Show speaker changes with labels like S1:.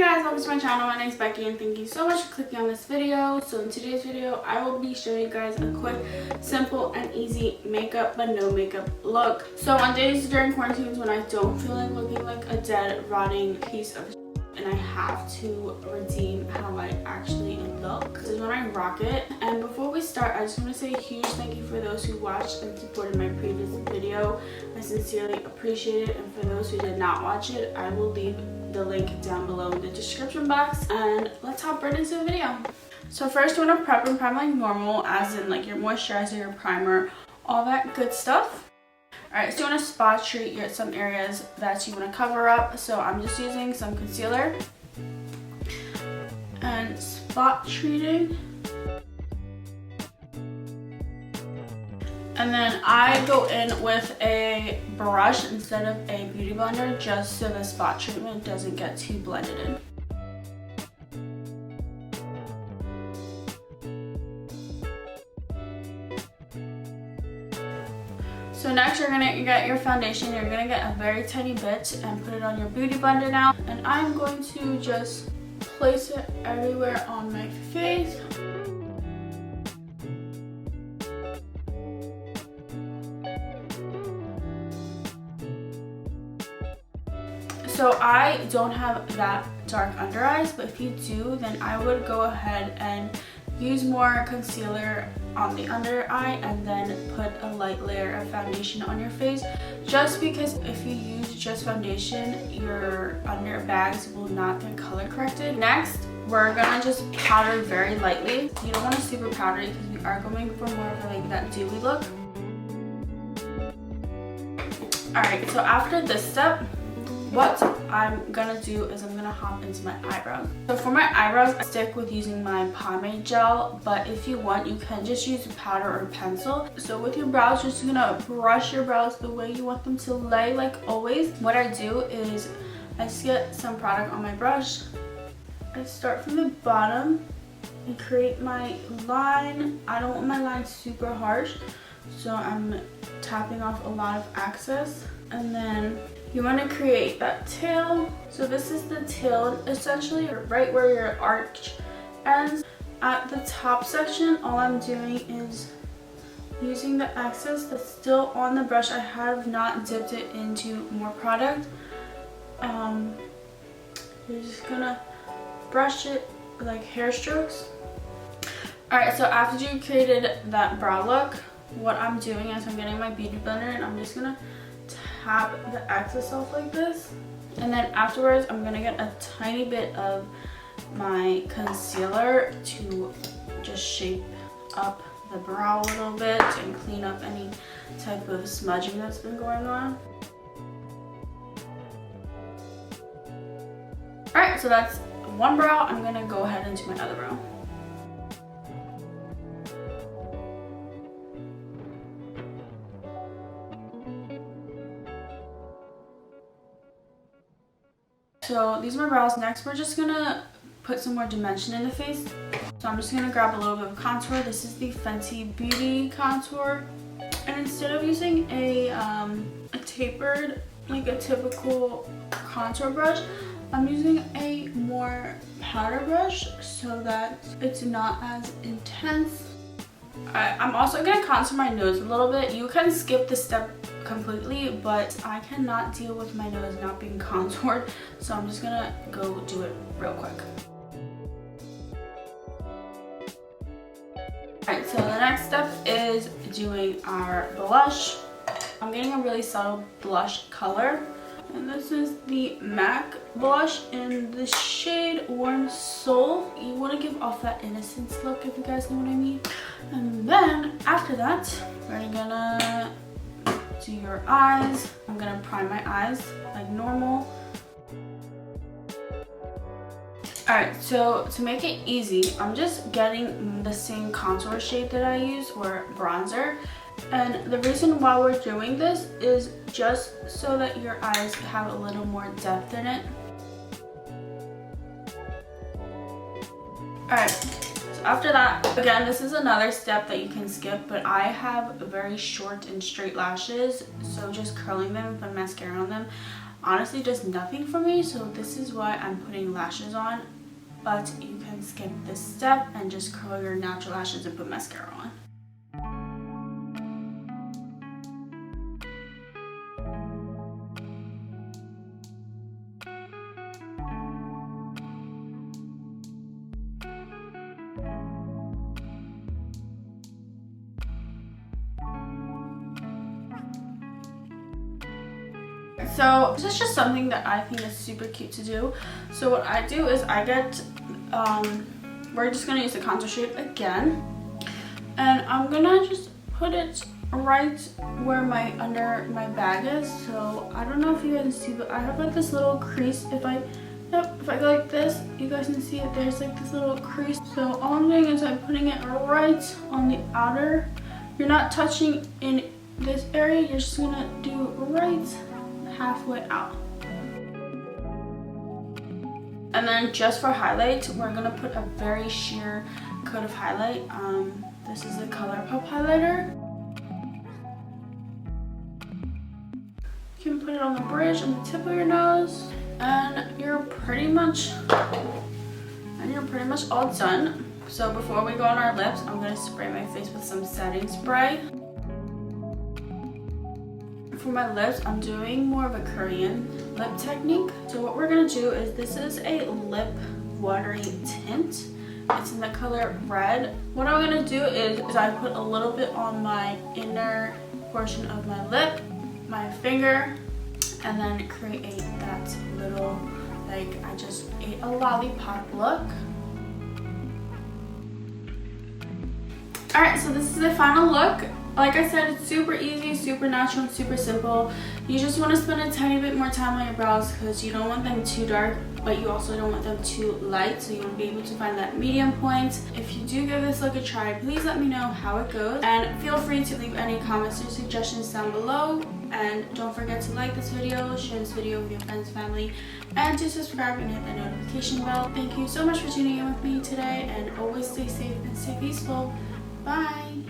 S1: guys, welcome to my channel. My name is Becky and thank you so much for clicking on this video. So in today's video, I will be showing you guys a quick, simple, and easy makeup but no makeup look. So on days during quarantines when I don't feel like looking like a dead, rotting piece of and I have to redeem how I actually look, this is when I rock it. And before we start, I just want to say a huge thank you for those who watched and supported my previous video. I sincerely appreciate it, and for those who did not watch it, I will leave the link down below in the description box, and let's hop right into the video. So first, you want to prep and prime like normal, as in like your moisturizer, your primer, all that good stuff. Alright, so you want to spot treat some areas that you want to cover up. So I'm just using some concealer and spot treating. And then I go in with a brush instead of a beauty blender, just so the spot treatment doesn't get too blended in. So next you're gonna get your foundation. You're gonna get a very tiny bit and put it on your beauty blender now. And I'm going to just place it everywhere on my face. So I don't have that dark under eyes, but if you do, then I would go ahead and use more concealer on the under eye and then put a light layer of foundation on your face, just because if you use just foundation, your under bags will not get color corrected. Next, we're gonna just powder very lightly. You don't want to super powder because we are going for more of like that dewy look. Alright, so after this step, what I'm gonna do is I'm gonna hop into my eyebrows. So for my eyebrows, I stick with using my pomade gel, but if you want, you can just use a powder or a pencil. So with your brows, you're just gonna brush your brows the way you want them to lay, like always. What I do is I just get some product on my brush. I start from the bottom and create my line. I don't want my line super harsh, so I'm tapping off a lot of excess. And then you want to create that tail. So this is the tail, essentially right where your arch ends. At the top section, all I'm doing is using the excess that's still on the brush. I have not dipped it into more product. You're just gonna brush it like hair strokes. Alright, so after you created that brow look, what I'm doing is I'm getting my beauty blender and I'm just gonna tap the excess off like this, and then afterwards I'm gonna get a tiny bit of my concealer to just shape up the brow a little bit and clean up any type of smudging that's been going on. Alright, so that's one brow. I'm gonna go ahead into my other brow. So these are my brows. Next, we're just gonna put some more dimension in the face. So I'm just gonna grab a little bit of contour. This is the Fenty Beauty contour. And instead of using a tapered, like a typical contour brush, I'm using a more powder brush so that it's not as intense. I'm also gonna contour my nose a little bit. You can skip this step completely, but I cannot deal with my nose not being contoured, so I'm just gonna go do it real quick. Alright, so the next step is doing our blush. I'm getting a really subtle blush color, and this is the MAC blush in the shade Warm Soul. You want to give off that innocence look, if you guys know what I mean. And then after that, we're gonna do your eyes. I'm gonna prime my eyes like normal. Alright, so to make it easy, I'm just getting the same contour shade that I use, or bronzer. And the reason why we're doing this is just so that your eyes have a little more depth in it. Alright, so after that, again, this is another step that you can skip, but I have very short and straight lashes, so just curling them, put mascara on them. honestly does nothing for me, so this is why I'm putting lashes on. But you can skip this step and just curl your natural lashes and put mascara on. So this is just something that I think is super cute to do. So what I do is I get, we're just gonna use the contour shade again, and I'm gonna just put it right where my under my bag is. So I don't know if you guys can see, but I have like this little crease. If I go like this, you guys can see it. There's like this little crease. So all I'm doing is I'm putting it right on the outer. You're not touching in this area. You're just gonna do right halfway out. And then just for highlight, we're gonna put a very sheer coat of highlight. This is the ColourPop highlighter. You can put it on the bridge and the tip of your nose, and you're pretty much all done. So before we go on our lips, I'm gonna spray my face with some setting spray. For my lips, I'm doing more of a Korean lip technique. So what we're gonna do is, this is a lip watery tint. It's in the color red. What I'm gonna do is I put a little bit on my inner portion of my lip, my finger, and then create that little, like I just ate a lollipop look. Alright, so this is the final look. Like I said, it's super easy, super natural, and super simple. You just want to spend a tiny bit more time on your brows because you don't want them too dark, but you also don't want them too light, so you want to be able to find that medium point. If you do give this look a try, please let me know how it goes, and feel free to leave any comments or suggestions down below. And don't forget to like this video, share this video with your friends, family, and to subscribe and hit the notification bell. Thank you so much for tuning in with me today, and always stay safe and stay peaceful. Bye!